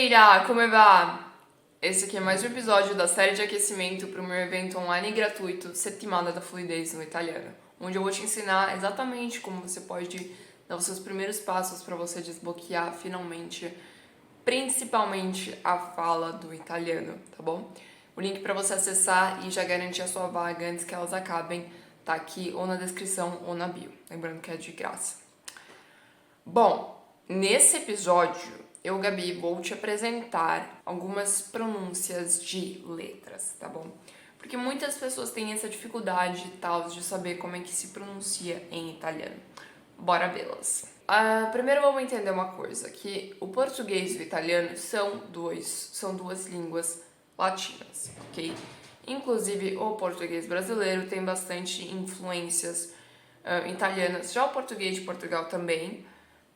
Buonasera, come va? Esse aqui é mais um episódio da série de aquecimento para o meu evento online gratuito Settimana da Fluidez no Italiano, onde eu vou te ensinar exatamente como você pode dar os seus primeiros passos para você desbloquear finalmente, principalmente a fala do italiano, tá bom? O link para você acessar e já garantir a sua vaga antes que elas acabem tá aqui ou na descrição ou na bio, lembrando que é de graça. Bom, nesse episódio eu, Gabi, vou te apresentar algumas pronúncias de letras, tá bom? Porque muitas pessoas têm essa dificuldade e tal de saber como é que se pronuncia em italiano. Bora vê-las. Primeiro vamos entender uma coisa, que o português e o italiano são duas línguas latinas, ok? Inclusive o português brasileiro tem bastante influências italianas, já o português de Portugal também,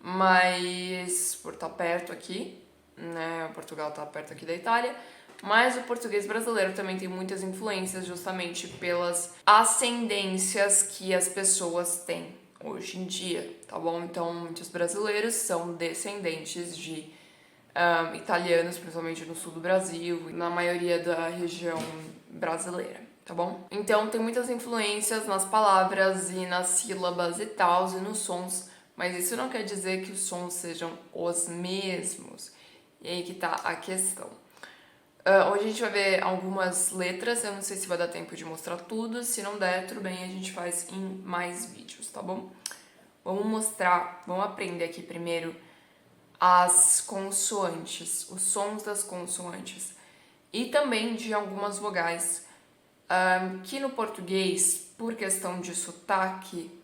mas por estar perto aqui, né, Portugal está perto aqui da Itália, mas o português brasileiro também tem muitas influências justamente pelas ascendências que as pessoas têm hoje em dia, tá bom? Então, muitos brasileiros são descendentes de italianos, principalmente no sul do Brasil e na maioria da região brasileira, tá bom? Então, tem muitas influências nas palavras e nas sílabas e tal, e nos sons, mas isso não quer dizer que os sons sejam os mesmos. E aí que tá a questão. Hoje a gente vai ver algumas letras, eu não sei se vai dar tempo de mostrar tudo, se não der, tudo bem, a gente faz em mais vídeos, tá bom? Vamos aprender aqui primeiro as consoantes, os sons das consoantes e também de algumas vogais, que no português, por questão de sotaque,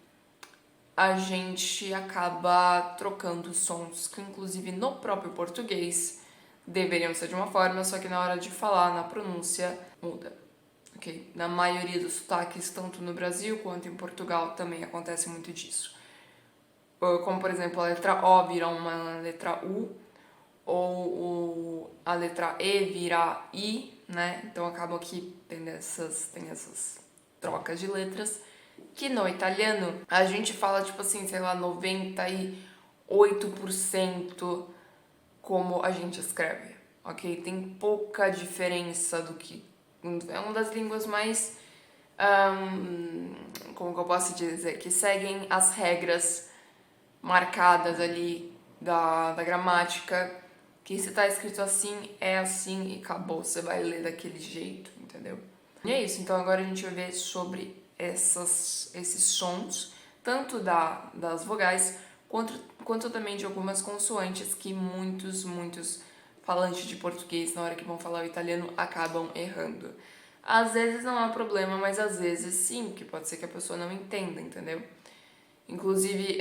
a gente acaba trocando sons que, inclusive, no próprio português deveriam ser de uma forma, só que na hora de falar, na pronúncia, muda, ok? Na maioria dos sotaques, tanto no Brasil quanto em Portugal, também acontece muito disso. Como, por exemplo, a letra O vira uma letra U, ou a letra E vira I, né? Então, acabam que tem essas trocas de letras, que no italiano a gente fala, tipo assim, sei lá, 98% como a gente escreve, ok? Tem pouca diferença do que... É uma das línguas mais... como que eu posso dizer? Que seguem as regras marcadas ali da gramática, que se tá escrito assim, é assim e acabou. Você vai ler daquele jeito, entendeu? E é isso, então agora a gente vai ver sobre esses sons, tanto das vogais, quanto também de algumas consoantes que muitos falantes de português, na hora que vão falar o italiano, acabam errando. Às vezes não há problema, mas às vezes sim, que pode ser que a pessoa não entenda, entendeu? Inclusive,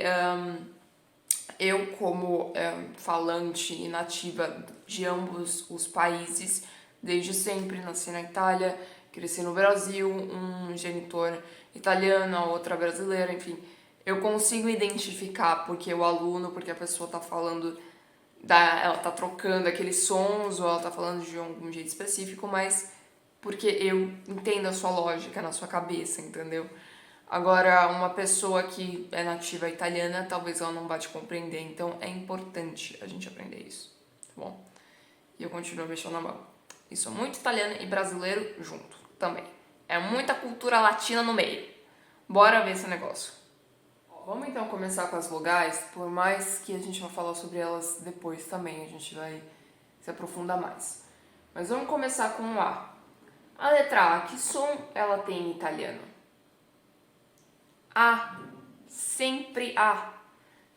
eu como falante e nativa de ambos os países, desde sempre nasci na Itália, cresci no Brasil, um genitor italiano, a outra brasileira, enfim, eu consigo identificar porque o aluno, porque a pessoa tá falando, ela tá trocando aqueles sons ou ela tá falando de algum jeito específico, mas porque eu entendo a sua lógica na sua cabeça, entendeu? Agora, uma pessoa que é nativa italiana, talvez ela não vá te compreender, então é importante a gente aprender isso, tá bom? E eu continuo mexendo a mão. Isso é muito italiano e brasileiro junto também. É muita cultura latina no meio. Bora ver esse negócio. Vamos então começar com as vogais, por mais que a gente vai falar sobre elas depois também, a gente vai se aprofundar mais. Mas vamos começar com o A. A letra A, que som ela tem em italiano? A, sempre A,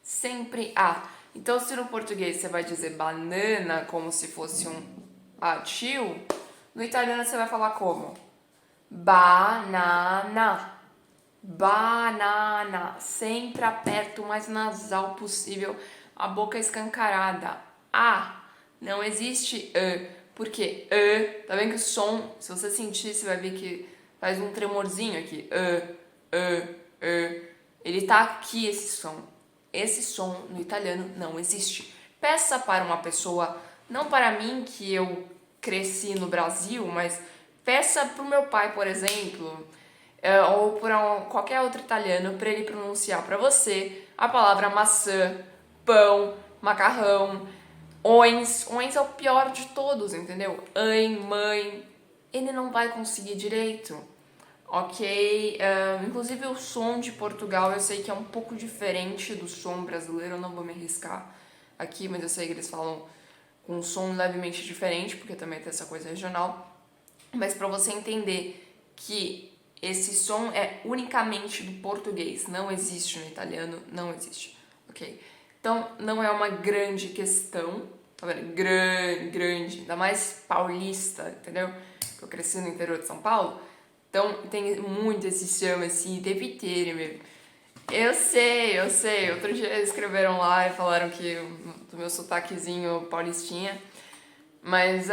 sempre A. Então, se no português você vai dizer banana como se fosse um tio, no italiano você vai falar como? Banana, banana. Sempre aperta o mais nasal possível, a boca escancarada. A, não existe porque tá vendo que o som, se você sentir, você vai ver que faz um tremorzinho aqui. Ele tá aqui, esse som. Esse som no italiano não existe. Peça para uma pessoa, não para mim que eu cresci no Brasil, mas peça pro meu pai, por exemplo, ou para qualquer outro italiano, para ele pronunciar para você a palavra maçã, pão, macarrão, Ons é o pior de todos, entendeu? Mãe, ele não vai conseguir direito, ok? Inclusive o som de Portugal eu sei que é um pouco diferente do som brasileiro, eu não vou me arriscar aqui, mas eu sei que eles falam com um som levemente diferente, porque também tem essa coisa regional. Mas para você entender que esse som é unicamente do português, não existe no italiano, não existe, ok? Então não é uma grande questão, tá vendo? Grande, ainda mais paulista, entendeu? Eu cresci no interior de São Paulo, então tem muito esse chama assim, deve ter mesmo. Eu sei. Outro dia eles escreveram lá e falaram que do meu sotaquezinho paulistinha. Mas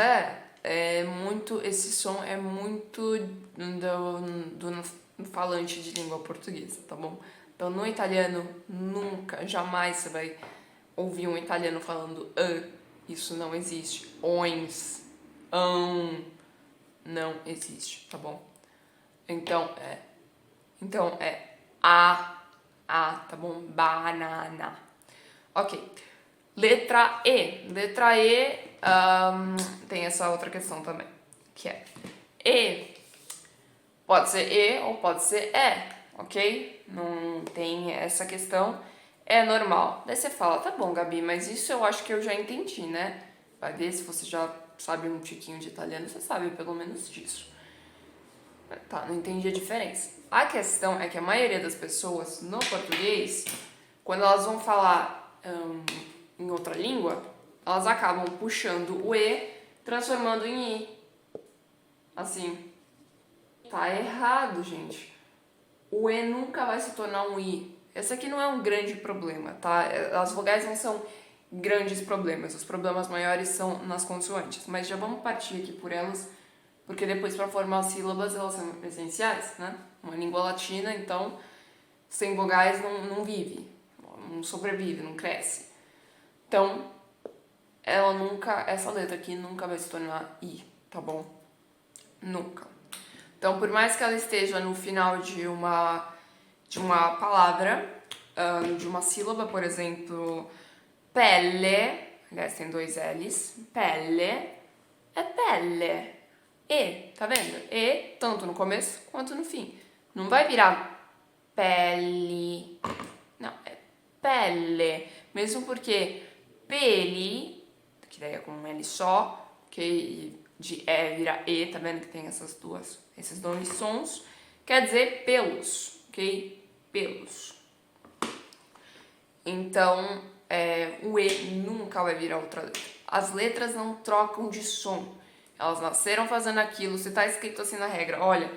esse som é muito do falante de língua portuguesa, tá bom? Então no italiano, nunca, jamais você vai ouvir um italiano falando isso não existe. Ons, não existe, tá bom? Então é tá bom? Banana. Ok. Letra E. Letra E tem essa outra questão também, que é E. Pode ser E ou pode ser E, ok? Não tem essa questão. É normal. Daí você fala, tá bom, Gabi, mas isso eu acho que eu já entendi, né? Vai ver se você já sabe um tiquinho de italiano, você sabe pelo menos disso. Tá, não entendi a diferença. A questão é que a maioria das pessoas no português, quando elas vão falar em outra língua, elas acabam puxando o E, transformando em I. Assim. Tá errado, gente. O E nunca vai se tornar um I. Esse aqui não é um grande problema, tá? As vogais não são grandes problemas. Os problemas maiores são nas consoantes. Mas já vamos partir aqui por elas, porque depois para formar sílabas elas são essenciais, né? Uma língua latina, então, sem vogais não vive, não sobrevive, não cresce. Então, essa letra aqui nunca vai se tornar I, tá bom? Nunca. Então, por mais que ela esteja no final de uma palavra, de uma sílaba, por exemplo, pelle, aliás, tem 2 L's, pelle, é pelle. E, tá vendo? E, tanto no começo quanto no fim. Não vai virar pele. Não, é pelle. Mesmo porque peli, que daí é com um L só, ok? De E vira E, tá vendo que tem esses dois sons. Quer dizer pelos, ok? Pelos. Então, o E nunca vai virar outra letra. As letras não trocam de som. Elas nasceram fazendo aquilo. Se tá escrito assim na regra, olha,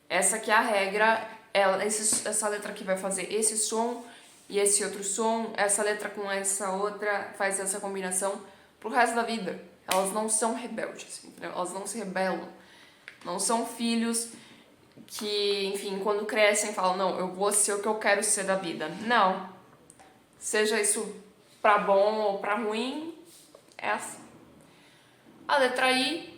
essa aqui é a regra, essa letra aqui vai fazer esse som e esse outro som, essa letra com essa outra faz essa combinação pro resto da vida. Elas não são rebeldes, entendeu? Elas não se rebelam. Não são filhos que, enfim, quando crescem falam, não, eu vou ser o que eu quero ser da vida. Não. Seja isso pra bom ou pra ruim, é assim. A letra I,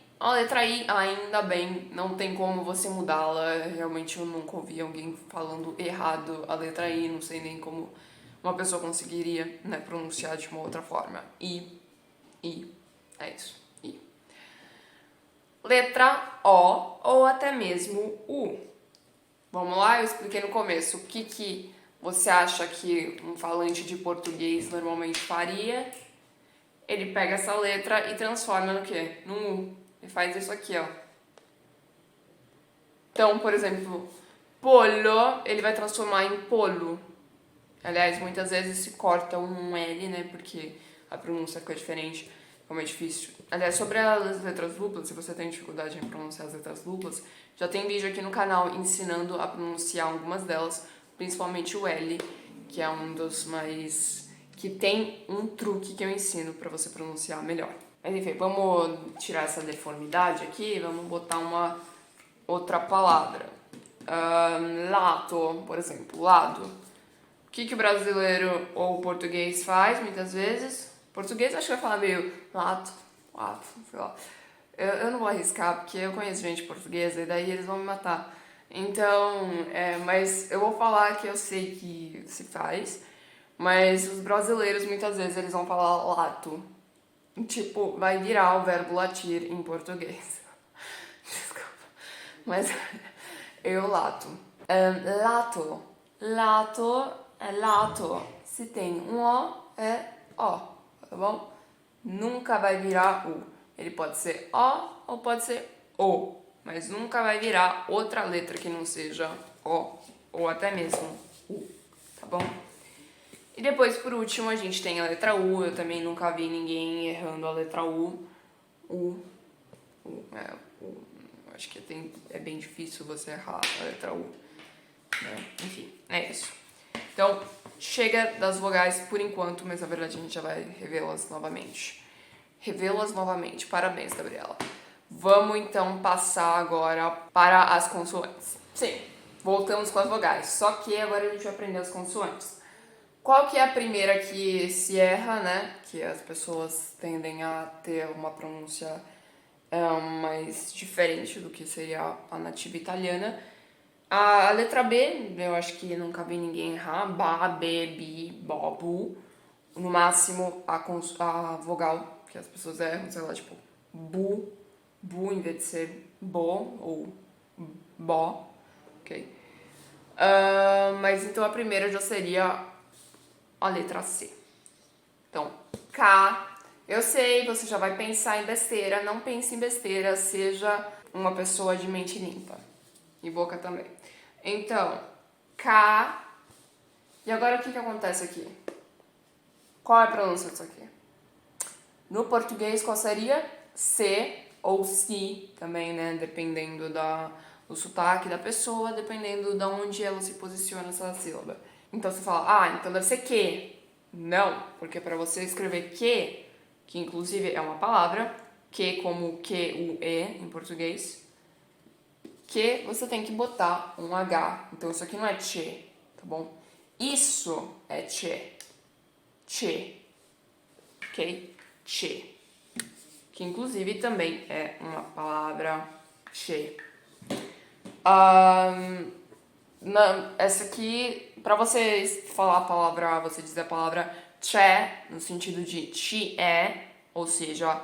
ainda bem, não tem como você mudá-la. Realmente eu nunca ouvi alguém falando errado a letra I, não sei nem como uma pessoa conseguiria, né, pronunciar de uma outra forma. I, é isso, I. Letra O ou até mesmo U. Vamos lá, eu expliquei no começo o que você acha que um falante de português normalmente faria. Ele pega essa letra e transforma no quê? No U. Ele faz isso aqui, ó. Então, por exemplo, pollo, ele vai transformar em polo. Aliás, muitas vezes se corta um L, né? Porque a pronúncia fica diferente, como é difícil. Aliás, sobre as letras duplas, se você tem dificuldade em pronunciar as letras duplas, já tem vídeo aqui no canal ensinando a pronunciar algumas delas, principalmente o L, que é um dos mais... que tem um truque que eu ensino pra você pronunciar melhor. Mas enfim, vamos tirar essa deformidade aqui e vamos botar uma outra palavra. Lato, por exemplo, lado. O que o brasileiro ou o português faz muitas vezes? Português acho que vai falar meio lato, sei lá. Eu não vou arriscar porque eu conheço gente portuguesa e daí eles vão me matar. Então, mas eu vou falar que eu sei que se faz, mas os brasileiros muitas vezes eles vão falar lato, tipo, vai virar o verbo latir em português. Desculpa. Mas eu lato. Lato. Lato é lato. Se tem um O, é O, tá bom? Nunca vai virar U. Ele pode ser O ou pode ser O, mas nunca vai virar outra letra que não seja O ou até mesmo U, tá bom? E depois, por último, a gente tem a letra U. Eu também nunca vi ninguém errando a letra U. U. Acho que é bem difícil você errar a letra U. Né? Enfim, é isso. Então, chega das vogais por enquanto, mas na verdade a gente já vai revê-las novamente. Revê-las novamente. Parabéns, Gabriela. Vamos então passar agora para as consoantes. Sim, voltamos com as vogais, só que agora a gente vai aprender as consoantes. Qual que é a primeira que se erra, né? Que as pessoas tendem a ter uma pronúncia mais diferente do que seria a nativa italiana. A letra B, eu acho que nunca vi ninguém errar. Ba, be, bi, bo, bu. No máximo, a vogal, que as pessoas erram, sei lá, tipo, bu, bu em vez de ser bo ou bo, ok? Mas então a primeira já seria a letra C. Então, K. Eu sei, você já vai pensar em besteira. Não pense em besteira, seja uma pessoa de mente limpa. E boca também. Então, K. E agora o que acontece aqui? Qual é a pronúncia disso aqui? No português, qual seria? C ou si também, né? Dependendo do sotaque da pessoa, dependendo de onde ela se posiciona nessa sílaba. Então você fala, então deve ser que. Não, porque para você escrever que inclusive é uma palavra, que como que, o, e em português, que você tem que botar um H. Então isso aqui não é che, tá bom? Isso é che. Che. Ok? Che. Que inclusive também é uma palavra che. Essa aqui, pra você falar a palavra, você dizer a palavra c'è, no sentido de ci é, ou seja,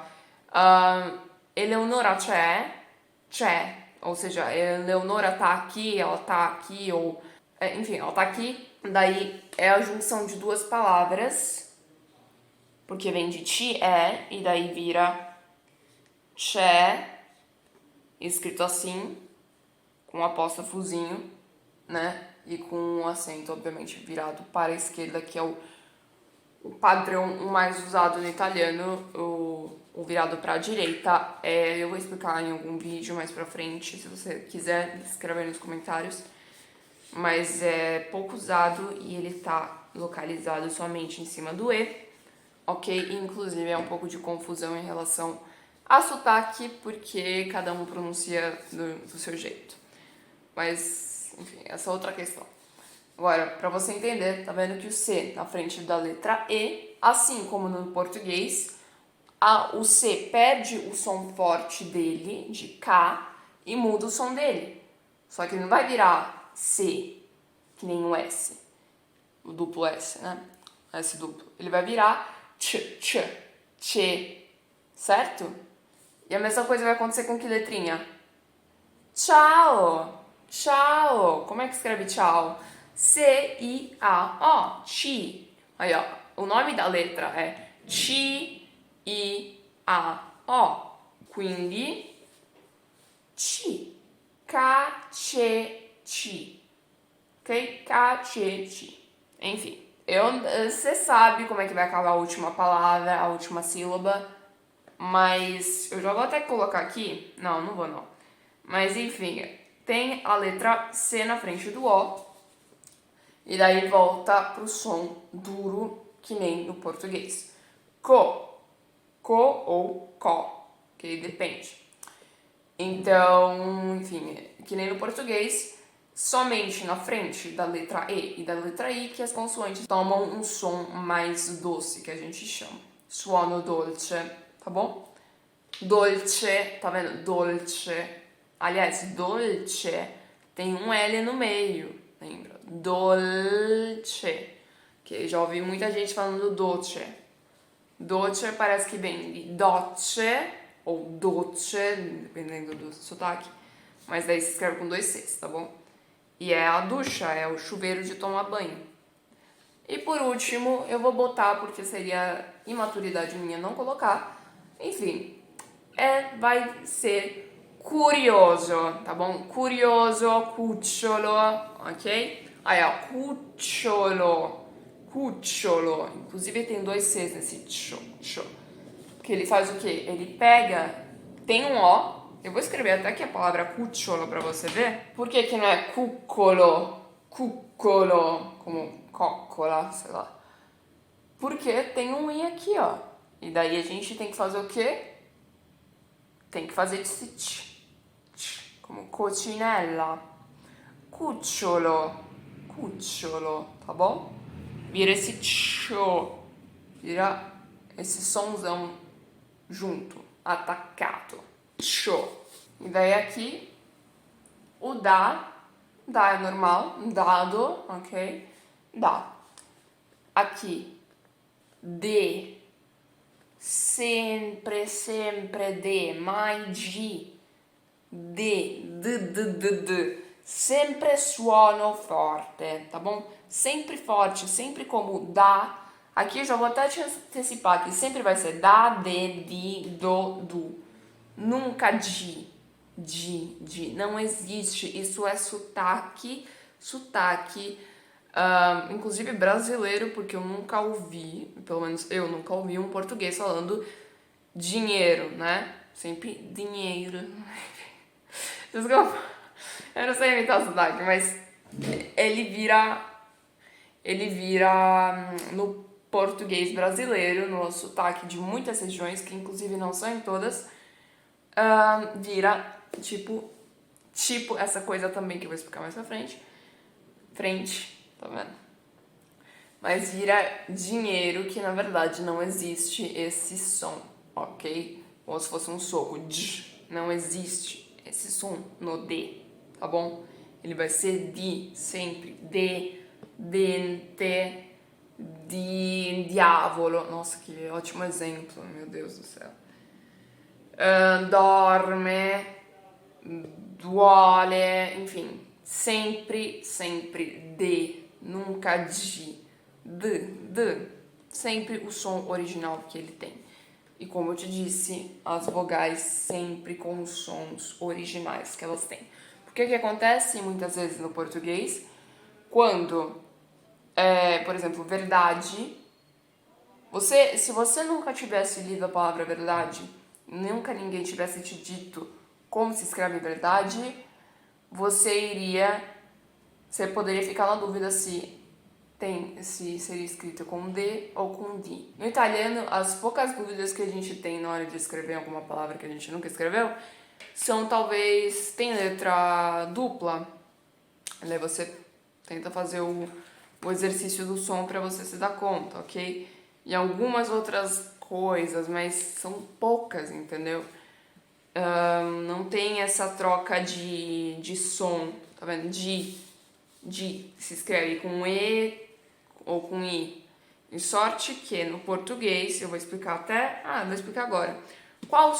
Eleonora c'è, ou seja, Eleonora tá aqui, ela tá aqui, ou enfim, ela tá aqui. Daí é a junção de duas palavras, porque vem de ci é, e daí vira c'è, escrito assim, com um apóstrofozinho, né? E com um acento, obviamente, virado para a esquerda, que é o padrão mais usado no italiano. O virado para a direita eu vou explicar em algum vídeo mais pra frente, se você quiser escrever nos comentários. Mas é pouco usado e ele tá localizado somente em cima do E, ok? E, inclusive é um pouco de confusão em relação a sotaque, porque cada um pronuncia do seu jeito. Mas, enfim, essa é outra questão. Agora, para você entender, tá vendo que o C na frente da letra E, assim como no português, o C perde o som forte dele, de K, e muda o som dele. Só que ele não vai virar C, que nem o S, o duplo S, né? S duplo. Ele vai virar che, certo? E a mesma coisa vai acontecer com que letrinha? Tchau! Tchau! Como é que escreve tchau? C-I-A-O. Chi. Aí, ó. O nome da letra é C-I-A-O. Quindi, ci. Caceci. Ok? Caceci. Enfim. Você sabe como é que vai acabar a última palavra, a última sílaba. Mas eu já vou até colocar aqui. Não vou não. Mas enfim, tem a letra C na frente do O. E daí volta pro som duro, que nem no português. Co ou có, que depende. Então, enfim, que nem no português, somente na frente da letra E e da letra I que as consoantes tomam um som mais doce, que a gente chama. Suono dolce, tá bom? Dolce, tá vendo? Dolce. Aliás, dolce tem um L no meio, lembra? Dolce. Que já ouvi muita gente falando dolce. Doce parece que vem de doce ou doce, dependendo do sotaque. Mas daí se escreve com 2 Cs, tá bom? E é a ducha, é o chuveiro de tomar banho. E por último, eu vou botar, porque seria imaturidade minha não colocar. Enfim, vai ser curioso, tá bom? Curioso, cucciolo, ok? Aí, ó, cucciolo, cucciolo. Inclusive tem 2 Cs nesse tcho. Que ele faz o quê? Ele pega, tem um O, eu vou escrever até aqui a palavra cucciolo pra você ver. Por que que não é cuccolo, cuccolo, como coccola, sei lá? Porque tem um I aqui, ó. E daí a gente tem que fazer o quê? Tem que fazer esse tch, como cocinella. Cucciolo, cucciolo, tá bom? Vira esse tcho, vira esse sonzão junto, atacado. Tcho. E daí aqui, o dá é normal, dado, ok? Dá. Aqui, de, sempre de, mai de, de, sempre suono forte, tá bom? Sempre forte, sempre como da. Aqui eu já vou até te antecipar que sempre vai ser da, de, do. Nunca de. Não existe. Isso é sotaque. Inclusive brasileiro, porque eu nunca ouvi, pelo menos eu nunca ouvi um português falando dinheiro, né? Sempre dinheiro. Desculpa, eu não sei imitar o sotaque, mas ele vira no português brasileiro, no sotaque de muitas regiões, que inclusive não são em todas, vira tipo essa coisa também que eu vou explicar mais pra frente, tá vendo? Mas vira dinheiro, que na verdade não existe esse som, ok? Como se fosse um soco, não existe esse som no D, tá bom? Ele vai ser di, sempre, de, dente, di, diavolo. Nossa, que ótimo exemplo, meu Deus do céu. Dorme, duole, enfim, sempre de, nunca de, sempre o som original que ele tem. E como eu te disse, as vogais sempre com os sons originais que elas têm. Porque o que acontece muitas vezes no português, quando, por exemplo, verdade, se você nunca tivesse lido a palavra verdade, nunca ninguém tivesse te dito como se escreve verdade, você poderia ficar na dúvida se seria escrito com D ou com D. No italiano, as poucas dúvidas que a gente tem na hora de escrever alguma palavra que a gente nunca escreveu são talvez, tem letra dupla, daí você tenta fazer o exercício do som para você se dar conta, ok? E algumas outras coisas, mas são poucas, entendeu? Não tem essa troca de som, tá vendo? De se escreve com E ou com I. E sorte que no português, eu vou explicar vou explicar agora. Qual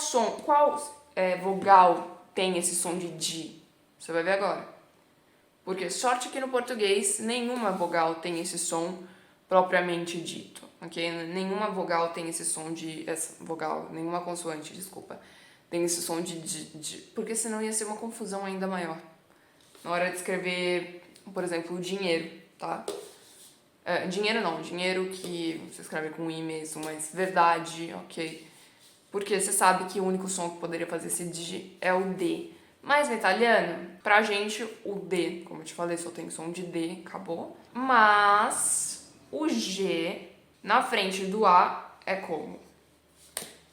vogal tem esse som de di? Você vai ver agora. Porque sorte que no português nenhuma vogal tem esse som propriamente dito, ok? Nenhuma vogal tem esse som nenhuma consoante, desculpa, tem esse som de, porque senão ia ser uma confusão ainda maior. Na hora de escrever, por exemplo, o dinheiro, tá? Dinheiro que você escreve com I mesmo, mas verdade, ok? Porque você sabe que o único som que poderia fazer esse D é o D. Mas no italiano, pra gente, o D, como eu te falei, só tem som de D, acabou. Mas o G na frente do A é como?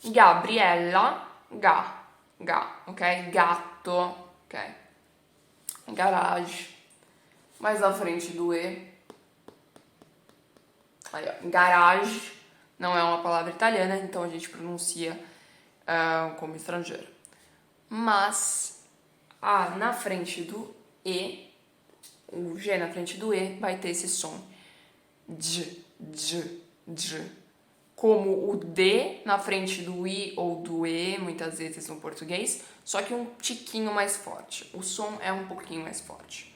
Gabriella, ok? Gatto, ok? Garage. Mas na frente do E, aí, ó, garage não é uma palavra italiana, então a gente pronuncia como estrangeiro. Mas na frente do E, o G na frente do E vai ter esse som. como o D na frente do I ou do E, muitas vezes no português, só que um tiquinho mais forte. O som é um pouquinho mais forte.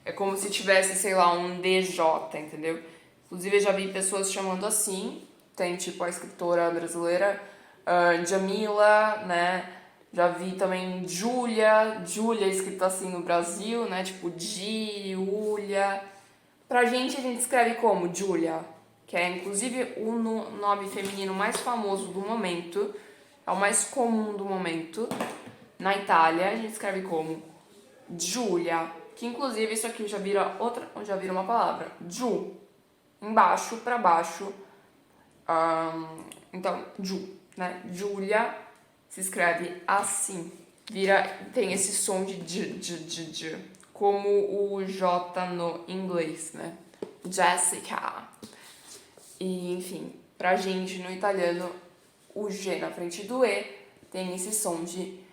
É como se tivesse, sei lá, um DJ, entendeu? Inclusive, eu já vi pessoas chamando assim. Tem, tipo, a escritora brasileira Djamila, né? Já vi também Júlia escrito assim no Brasil, né? Tipo, Giulia. Pra gente, a gente escreve como Giulia, que é inclusive o nome feminino mais famoso do momento, é o mais comum do momento. Na Itália, a gente escreve como Giulia, que inclusive isso aqui já vira uma palavra, Giù, embaixo pra baixo. Então, Giù, né? Giulia se escreve assim. Tem esse som de j, como o J no inglês, né? Jessica. E, enfim, pra gente no italiano, o G na frente do E tem esse som de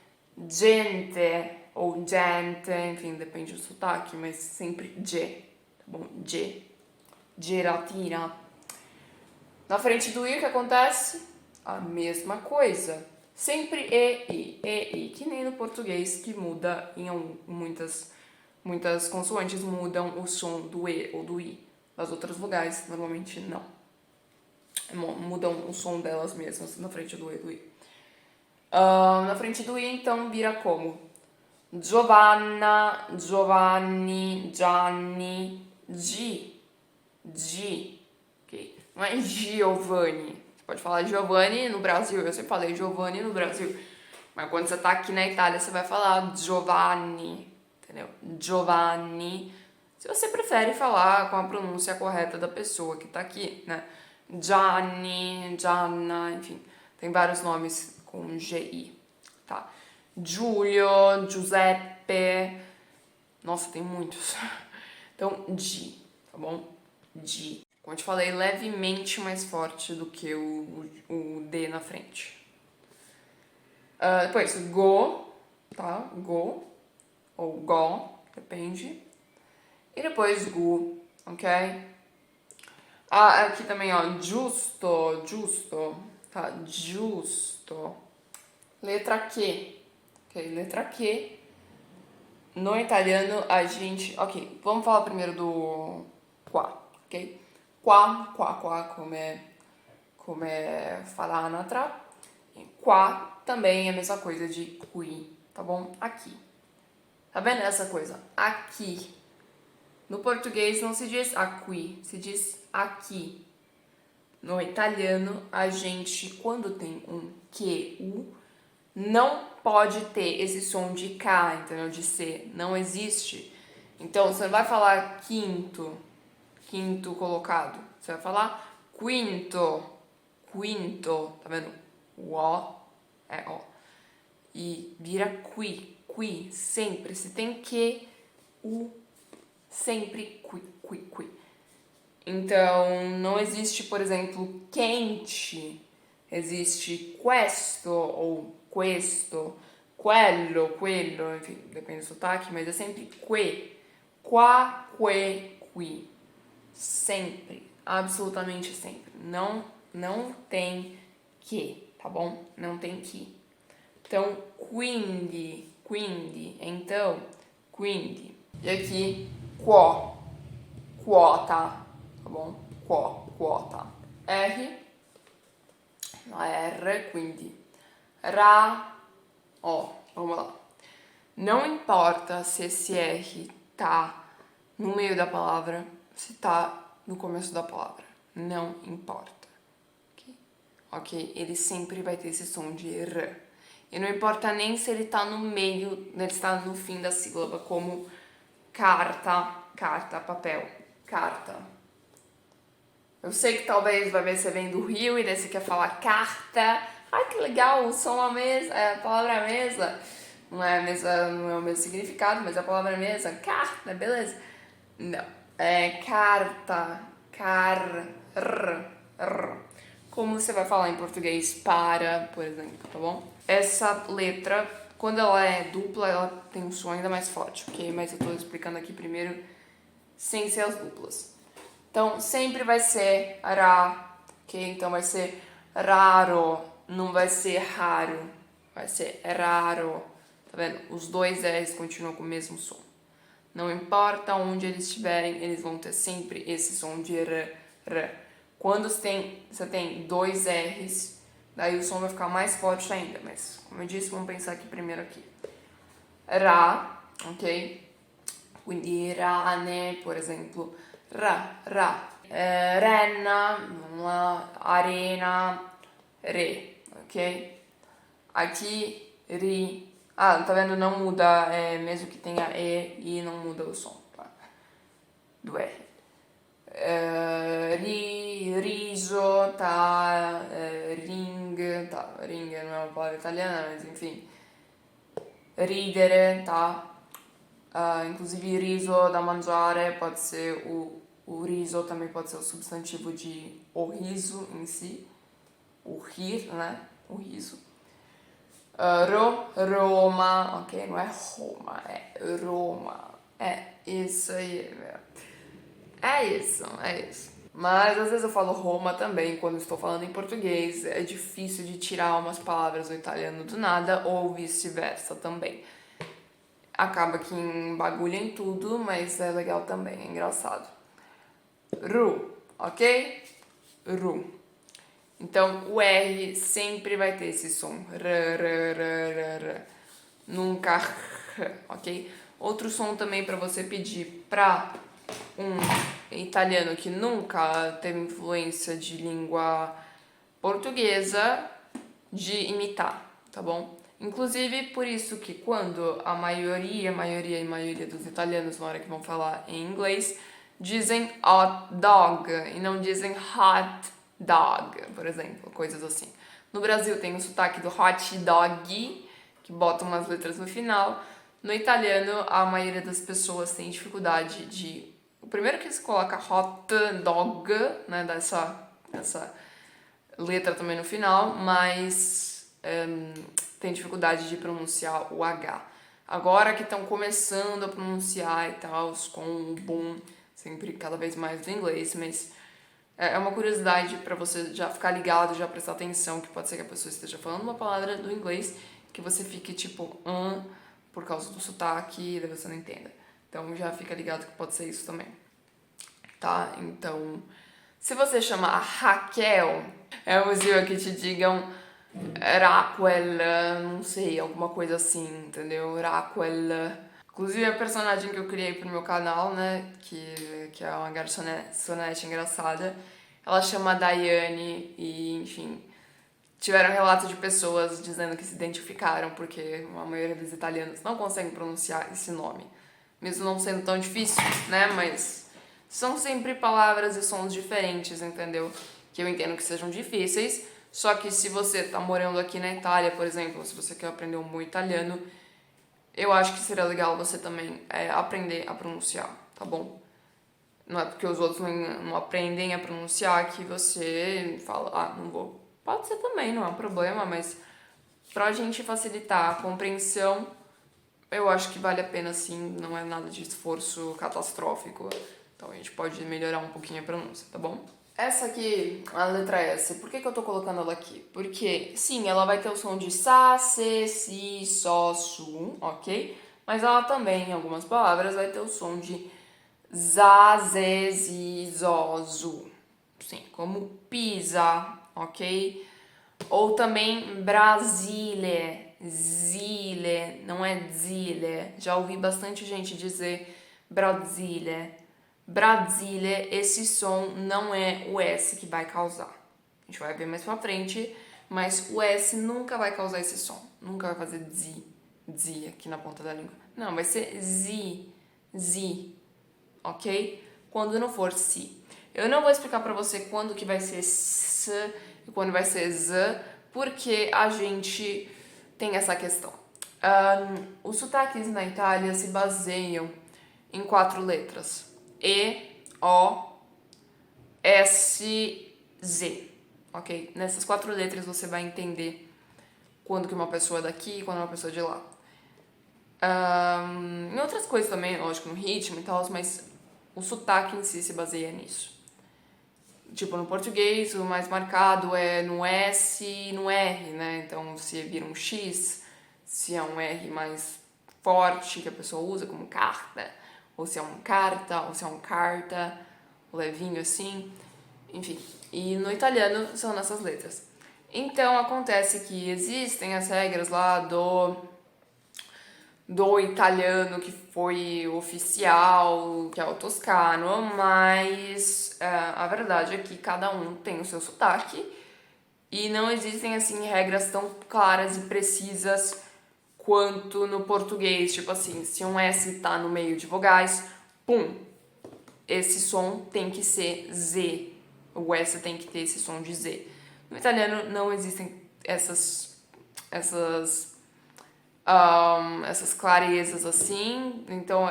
gente ou gente, enfim, depende do sotaque, mas sempre G, tá bom? G. Gelatina. Na frente do I, o que acontece? A mesma coisa. Sempre E, I, que nem no português, que muda em muitas consoantes mudam o som do E ou do I. Nas outras vogais, normalmente não. Mudam o som delas mesmas na frente do E e do I. Na frente do I, então, vira como? Giovanna, Giovanni, Gianni, G. Okay? Não é Giovanni. Você pode falar Giovanni no Brasil. Eu sempre falei Giovanni no Brasil. Mas quando você tá aqui na Itália, você vai falar Giovanni. Entendeu? Giovanni. Se você prefere falar com a pronúncia correta da pessoa que tá aqui, né? Gianni, Gianna, enfim. Tem vários nomes com GI, tá? Giulio, Giuseppe. Nossa, tem muitos. Então, G, tá bom? G. Como eu te falei, levemente mais forte do que o D na frente. Depois, go, tá? Go. Ou go, depende. E depois gu, ok? Aqui também, ó, giusto, tá? Giusto. Letra Q, ok? Letra Q. No italiano, a gente... Ok, vamos falar primeiro do qua, ok? Qua, como é falar anatra. Qua também é a mesma coisa de qui, tá bom? Aqui. Tá vendo essa coisa? Aqui. No português não se diz aqui, se diz aqui. No italiano, a gente, quando tem um QU, não pode ter esse som de K, entendeu? De C. Não existe. Então, você não vai falar quinto colocado. Você vai falar quinto, tá vendo? O O é O. E vira qui, sempre. Se tem Q, U, sempre qui. Então, não existe, por exemplo, quente. Existe questo ou questo, quello, enfim, depende do sotaque, mas é sempre que. Qua, que, qui. Sempre, absolutamente sempre. Não tem que, tá bom? Não tem que. Então, quindi, então, quindi. E aqui, quota, tá bom? Quota. R, la R, quindi vamos lá. Não importa se esse R tá no meio da palavra, se tá no começo da palavra. Não importa. Ok? Ele sempre vai ter esse som de R. E não importa nem se ele tá no meio, ele está no fim da sílaba, como carta, papel, carta. Eu sei que talvez vai ver você vem do Rio e daí você quer falar carta. Ai, que legal, o som a palavra é a mesma. Não é o mesmo significado, mas a palavra é a mesma. Carta, beleza? Não. É carta, como você vai falar em português para, por exemplo, tá bom? Essa letra, quando ela é dupla, ela tem um som ainda mais forte, ok? Mas eu tô explicando aqui primeiro sem ser as duplas. Então, sempre vai ser ra, ok? Então, vai ser Raro não vai ser raro, vai ser raro. Tá vendo? Os dois R's continuam com o mesmo som. Não importa onde eles estiverem, eles vão ter sempre esse som de r. Quando você tem dois R's, daí o som vai ficar mais forte ainda. Mas, como eu disse, vamos pensar aqui primeiro aqui. Ra, ok? Quindi rane, por esempio, ra. Renna, vamos lá, arena, re, ok? Aqui, ri. Ah, tá vendo? Não muda, mesmo que tenha e não muda o som, tá? Do R. Riso, tá? Ring, tá? Ring não é uma palavra italiana, mas enfim. Ridere, tá? Inclusive riso da mangiare pode ser o riso também pode ser o substantivo de o riso em si, o rir, né? O riso. Roma, ok? Não é Roma, é Roma. É isso aí, meu. É isso. Mas às vezes eu falo Roma também quando estou falando em português. É difícil de tirar umas palavras do italiano do nada ou vice-versa também. Acaba que embagulha em tudo, mas é legal também, é engraçado. Ru, ok? Ru. Então, o R sempre vai ter esse som. R. Nunca R, ok? Outro som também para você pedir para um italiano que nunca teve influência de língua portuguesa, de imitar, tá bom? Inclusive, por isso que quando a maioria dos italianos, na hora que vão falar em inglês, dizem hot dog e não dizem hot dog, por exemplo, coisas assim. No Brasil tem o sotaque do hot dog, que bota umas letras no final. No italiano, a maioria das pessoas tem dificuldade de... O primeiro que se coloca hot dog, né, dessa letra também no final, mas tem dificuldade de pronunciar o H. Agora que estão começando a pronunciar e tal, com o boom, sempre cada vez mais do inglês, mas é uma curiosidade para você já ficar ligado, já prestar atenção, que pode ser que a pessoa esteja falando uma palavra do inglês que você fique tipo, por causa do sotaque, e daí você não entenda. Então já fica ligado que pode ser isso também. Tá? Então, se você chama a Raquel, é possível que te digam Raquel, não sei, alguma coisa assim, entendeu? Raquel. Inclusive a personagem que eu criei pro meu canal, né, que é uma garçonete engraçada, ela chama Daiane e, enfim, tiveram relatos de pessoas dizendo que se identificaram porque a maioria dos italianos não conseguem pronunciar esse nome. Mesmo não sendo tão difícil, né, mas são sempre palavras e sons diferentes, entendeu? Que eu entendo que sejam difíceis, só que se você tá morando aqui na Itália, por exemplo, se você quer aprender um bom italiano, eu acho que seria legal você também aprender a pronunciar, tá bom? Não é porque os outros não aprendem a pronunciar que você fala, não vou. Pode ser também, não é um problema, mas pra gente facilitar a compreensão, eu acho que vale a pena sim, não é nada de esforço catastrófico. Então a gente pode melhorar um pouquinho a pronúncia, tá bom? Essa aqui, a letra S, por que eu tô colocando ela aqui? Porque, sim, ela vai ter o som de Sá, Se, Si, Sol, Su, ok? Mas ela também, em algumas palavras, vai ter o som de Zá, Zé, Zi, Zó, Zu. Sim, como Pisa, ok? Ou também Brasília, Zile, não é Zile. Já ouvi bastante gente dizer Brasília. Brasília, esse som não é o S que vai causar. A gente vai ver mais pra frente, mas o S nunca vai causar esse som. Nunca vai fazer zi aqui na ponta da língua. Não, vai ser zi, ok? Quando não for si. Eu não vou explicar pra você quando que vai ser s e quando vai ser z, porque a gente tem essa questão. Os sotaques na Itália se baseiam em 4 letras. E, O, S, Z, ok? Nessas 4 letras você vai entender quando que uma pessoa é daqui e quando é uma pessoa de lá. Em outras coisas também, lógico, no ritmo e tal, mas o sotaque em si se baseia nisso. Tipo, no português, o mais marcado é no S e no R, né? Então, se vira um X, se é um R mais forte que a pessoa usa, como carta, ou se é um carta, ou se é um carta, levinho assim, enfim. E no italiano são nessas letras. Então, acontece que existem as regras lá do italiano que foi oficial, que é o toscano, mas a verdade é que cada um tem o seu sotaque e não existem assim regras tão claras e precisas quanto no português, tipo assim, se um S tá no meio de vogais, pum, esse som tem que ser Z, o S tem que ter esse som de Z. No italiano não existem essas essas clarezas assim, então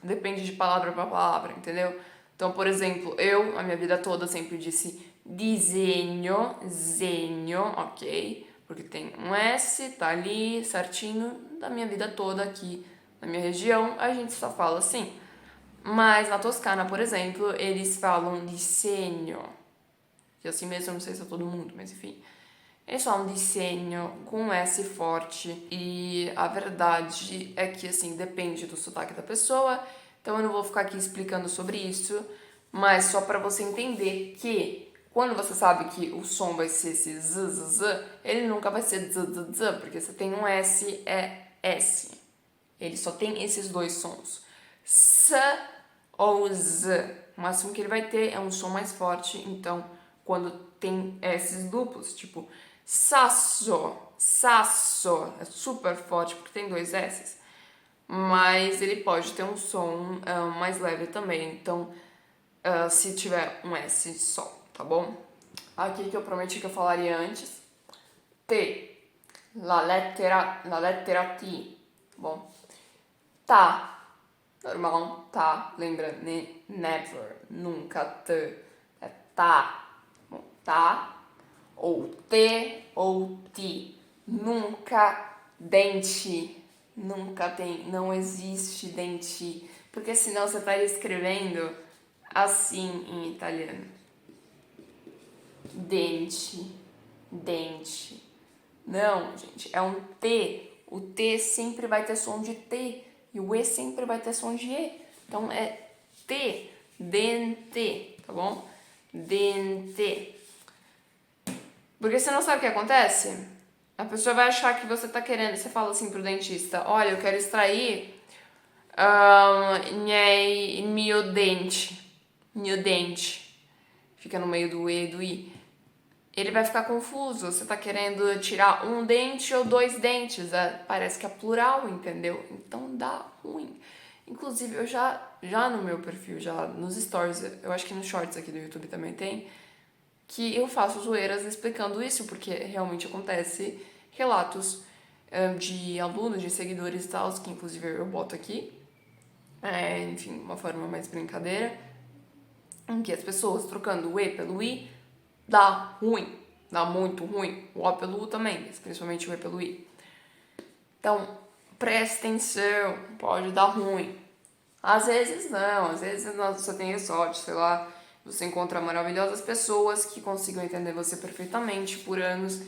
depende de palavra para palavra, entendeu? Então, por exemplo, eu, a minha vida toda, sempre disse disegno, zenho, ok? Porque tem um S, tá ali, certinho, da minha vida toda aqui na minha região, a gente só fala assim. Mas na Toscana, por exemplo, eles falam disegno, que assim mesmo eu não sei se é todo mundo, mas enfim. É só um dissenho com um S forte e a verdade é que, assim, depende do sotaque da pessoa, então eu não vou ficar aqui explicando sobre isso, mas só para você entender que quando você sabe que o som vai ser esse z, z, z, ele nunca vai ser z, z, z, porque você tem um S, é S. Ele só tem esses dois sons. S ou Z. O máximo que ele vai ter é um som mais forte, então quando tem S's duplos, tipo sasso, sasso, é super forte porque tem dois S's, mas ele pode ter um som mais leve também, então se tiver um S só, tá bom? Aqui que eu prometi que eu falaria antes, T, la lettera T, tá bom? Tá, normal, tá, lembra, never, nunca, t, é tá, bom, tá, ou T ou ti. Nunca dente. Nunca tem, não existe dente. Porque senão você tá escrevendo assim em italiano. Dente, dente. Não, gente, é um T. O T sempre vai ter som de T e o E sempre vai ter som de E. Então é T, dente, tá bom? Dente. Porque você não sabe o que acontece? A pessoa vai achar que você tá querendo. Você fala assim pro dentista: olha, eu quero extrair meu dente. Meu dente. Fica no meio do E e do I. Ele vai ficar confuso. Você tá querendo tirar um dente ou dois dentes. Parece que é plural, entendeu? Então dá ruim. Inclusive, eu já no meu perfil, já nos stories, eu acho que nos shorts aqui do YouTube também tem, que eu faço zoeiras explicando isso, porque realmente acontece relatos de alunos, de seguidores e tal, que inclusive eu boto aqui, enfim, uma forma mais brincadeira, em que as pessoas trocando o E pelo I dá ruim, dá muito ruim, o O pelo U também, mas principalmente o E pelo I. Então, presta atenção, pode dar ruim. Às vezes não, às vezes você tem sorte, sei lá, você encontra maravilhosas pessoas que consigam entender você perfeitamente por anos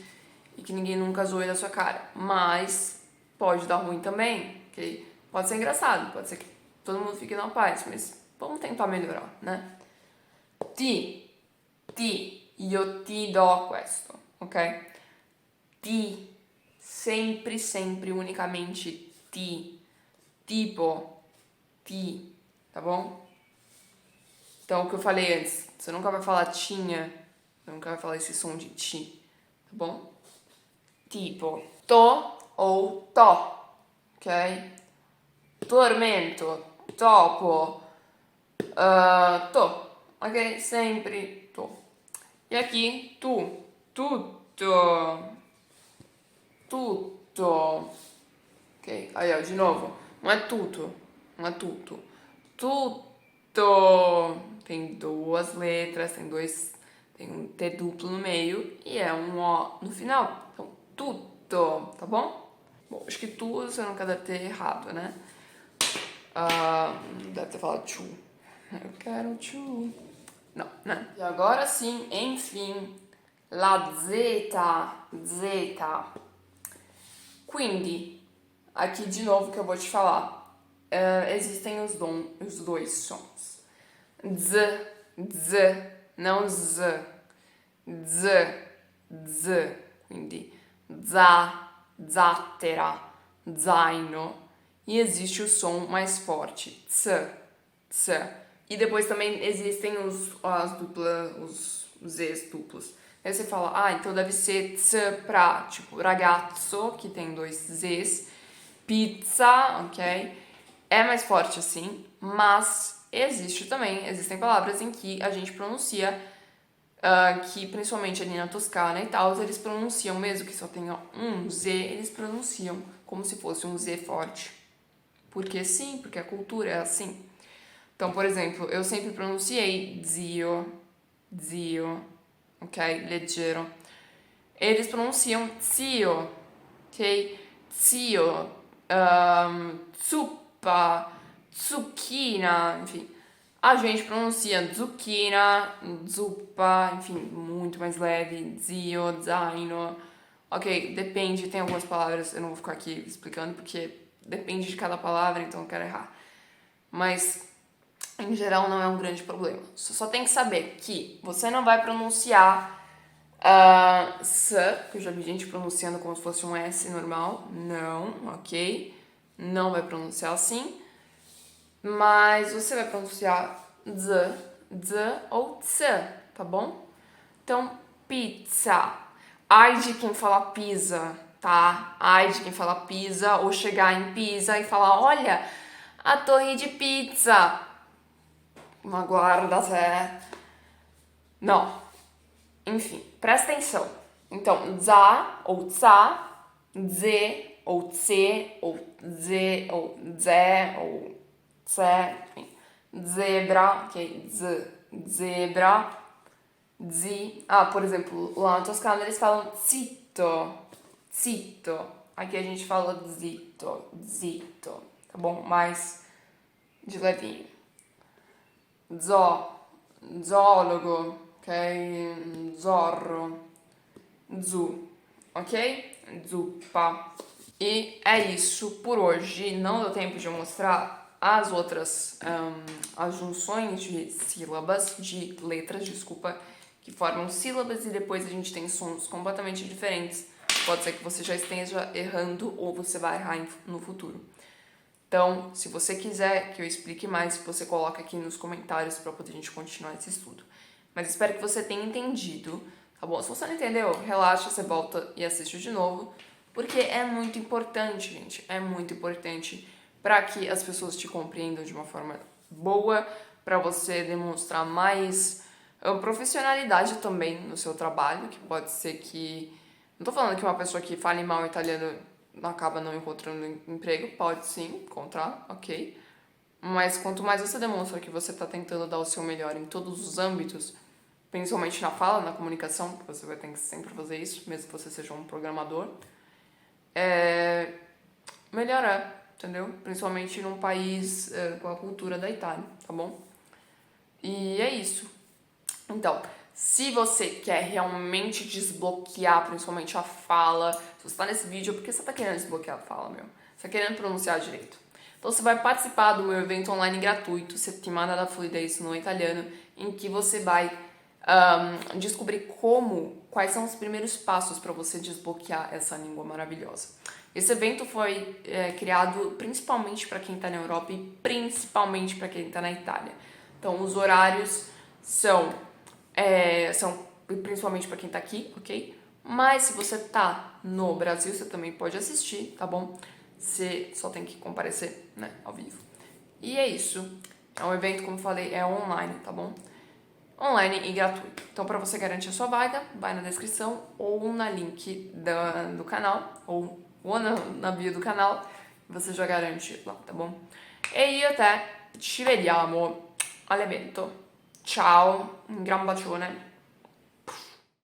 e que ninguém nunca zoe da sua cara. Mas pode dar ruim também, ok? Pode ser engraçado, pode ser que todo mundo fique na paz, mas vamos tentar melhorar, né? Io ti do questo, ok? Ti, sempre, sempre, unicamente ti. Tipo, ti, tá bom? Então, o que eu falei antes, você nunca vai falar tinha, você nunca vai falar esse som de ti, tá bom? Tipo, to ou to, ok? Tormento, topo, to, ok? Sempre to. E aqui, tu, tutto, tutto, ok? Aí, ó, de novo, não é tudo, não é tudo. Tutto. Tem duas letras, tem um T duplo no meio e é um O no final. Então, tutto, tá bom? Bom, acho que tu você nunca deve ter errado, né? Deve ter falado tchu. Eu quero tchu. Não, né? E agora sim, enfim, la Z. Quindi, aqui de novo que eu vou te falar, existem os dois sons. Z, z, não z. Z, z, quindi zattera, zaino. E existe o som mais forte, ts. E depois também existem os Zs duplos. Aí você fala, então deve ser ts pra, tipo, ragazzo, que tem 2 Zs, pizza, ok? É mais forte assim, mas existem palavras em que a gente pronuncia, que principalmente ali na Toscana e tal, eles pronunciam, mesmo que só tenha um Z, eles pronunciam como se fosse um Z forte. Porque sim, porque a cultura é assim. Então, por exemplo, eu sempre pronunciei zio, ok? Leggero. Eles pronunciam zio, ok? Zio, zuppa, zucchina, enfim. A gente pronuncia zucchina, zuppa, enfim, muito mais leve, zio, zaino. Ok, depende, tem algumas palavras, eu não vou ficar aqui explicando porque depende de cada palavra, então eu quero errar. Mas, em geral, não é um grande problema. Você só tem que saber que você não vai pronunciar s, que eu já vi gente pronunciando como se fosse um S normal. Não, ok? Não vai pronunciar assim. Mas você vai pronunciar z ou ts, tá bom? Então, pizza. Ai de quem fala pizza, tá? Ai de quem fala pizza ou chegar em Pisa e falar, olha, a torre de pizza. Ma guarda sé. Não. Enfim, presta atenção. Então, za ou tsa, z ou tse, ou z ou ze, ou tse, enfim. Zebra, ok? Zebra. Zi. Por exemplo, lá na Toscana eles falam zitto. Zitto. Aqui a gente fala zitto, tá bom? Mais de levinho. Zoólogo, ok? Zorro, zu, ok? Zuppa. E é isso por hoje. Não deu tempo de eu mostrar as outras, as junções de sílabas, de letras, desculpa, que formam sílabas e depois a gente tem sons completamente diferentes. Pode ser que você já esteja errando ou você vai errar no futuro. Então, se você quiser que eu explique mais, você coloca aqui nos comentários para poder a gente continuar esse estudo. Mas espero que você tenha entendido, tá bom? Se você não entendeu, relaxa, você volta e assiste de novo, porque é muito importante, gente. É muito importante para que as pessoas te compreendam de uma forma boa, para você demonstrar mais profissionalidade também no seu trabalho, que pode ser que... Não tô falando que uma pessoa que fale mal italiano acaba não encontrando emprego, pode sim encontrar, ok? Mas quanto mais você demonstra que você está tentando dar o seu melhor em todos os âmbitos, principalmente na fala, na comunicação, que você vai ter que sempre fazer isso, mesmo que você seja um programador, melhor é, entendeu? Principalmente num país com a cultura da Itália, tá bom? E é isso. Então, se você quer realmente desbloquear, principalmente a fala, se você tá nesse vídeo, é porque você tá querendo desbloquear a fala, meu. Você tá querendo pronunciar direito. Então, você vai participar do meu evento online gratuito, Settimana da Fluidez no Italiano, em que você vai descobrir quais são os primeiros passos para você desbloquear essa língua maravilhosa. Esse evento foi criado principalmente para quem está na Europa e principalmente para quem está na Itália. Então, os horários são principalmente para quem tá aqui, ok? Mas se você tá no Brasil, você também pode assistir, tá bom? Você só tem que comparecer, né, ao vivo. E é isso. É um evento, como falei, é online, tá bom? Online e gratuito. Então, para você garantir a sua vaga, vai na descrição ou na link do canal, ou na bio do canal, você já garante lá, tá bom? E io e te ci vediamo all'evento. Ciao, un gran bacione.